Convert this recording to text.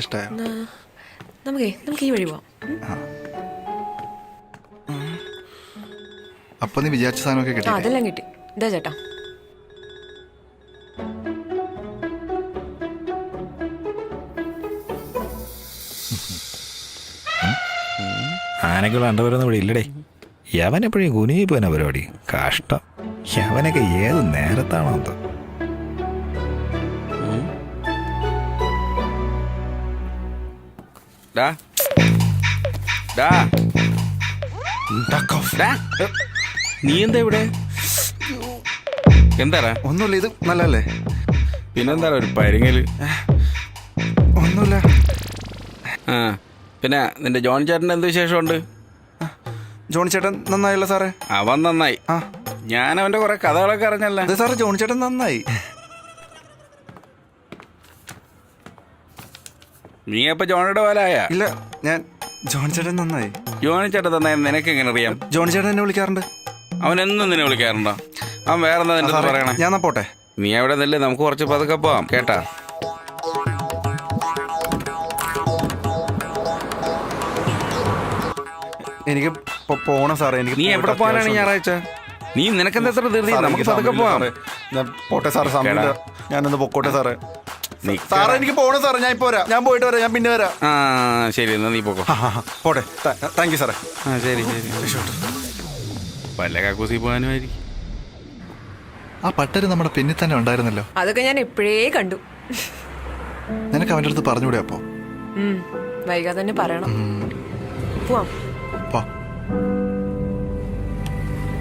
ഇഷ്ടമായോ? നമുക്ക് ഈ വഴി പോവാം. അപ്പൊ നീ വിചാരിച്ച സാധനമൊക്കെ കിട്ടി? അതെല്ലാം കിട്ടി. ഇതാ ചേട്ടാ. ആനകൾ അണ്ടവരുന്ന ഇവിടെ ഇല്ലടേ. യവനെപ്പോഴും കുനിഞ്ഞു പോന പരിപാടി. കഷ്ടം. യവനൊക്കെ ഏത് നേരത്താണോ എന്തോ. നീ എന്താ ഇവിടെ? എന്താടാ? ഒന്നുമില്ല, ഇത് നല്ലല്ലേ? പിന്നെന്താ ഒരു പരിങ്ങല്? ഒന്നുമില്ല. ആ പിന്നെ നിന്റെ ജോൺ ചേട്ടൻ്റെ എന്ത് വിശേഷമുണ്ട്? ജോണി ചേട്ടൻ നന്നായല്ലോ സാറേ. അവൻ നന്നായി. ആ, ഞാൻ അവൻ്റെ കുറെ കഥകളൊക്കെ അറിഞ്ഞല്ലേ. അതെ സാറേ, ജോണി ചേട്ടൻ നന്നായി. നീ അപ്പൊ ജോണിയുടെ പോലായ? ഇല്ല, ഞാൻ ജോണി ചേട്ടൻ നന്നായി. ജോണി ചേട്ടൻ നന്നായി നിനക്ക് എങ്ങനെ അറിയാം? ജോണി ചേട്ടൻ എന്നെ വിളിക്കാറുണ്ട്. അവൻ എന്നും നിന്നെ വിളിക്കാറുണ്ടോ? അവൻ വേറെ എന്താ നിന്റെ അടുത്ത് പറയണേ? ഞാൻ പോട്ടെ. നീ അവിടെ നില്ലേ, നമുക്ക് കുറച്ച് പതുക്കെ പോവാം കേട്ടാ. എനിക്ക് പോണം സാറേ. എനിക്ക് നീ എവിടെ പോകാനാണ് ഞായറാഴ്ച? നീ നിനക്കെന്താ എത്ര ധൃതി? നമുക്ക് പതുക്കെ പോവാം. ഞാൻ പോട്ടെ സാറേ, സമയമില്ല. ഞാനൊന്ന് പൊക്കോട്ടെ സാറേ. സാറേ എനിക്ക് പോകണം സാറേ. ഞാൻ ഇപ്പൊ വരാം. ഞാൻ പോയിട്ട് വരാം. ഞാൻ പിന്നെ വരാം. ആ ശരി, എന്നാ നീ പോക്കോ. പോട്ടെ. താങ്ക് യു സാറേ. ആ ശരി ശരി. വല്ല കക്കൂസി പോകാനുമായിരിക്കും. ആ പട്ടര് നമ്മുടെ പിന്നിൽ തന്നെ ഉണ്ടായിരുന്നല്ലോ. അതൊക്കെ ഞാൻ എപ്പോഴേ കണ്ടു. നിനക്ക് അവൻ്റെ അടുത്ത് പറഞ്ഞുകൂടെ? അപ്പോ വൈകാതെ തന്നെ പറയണം. പോവാം.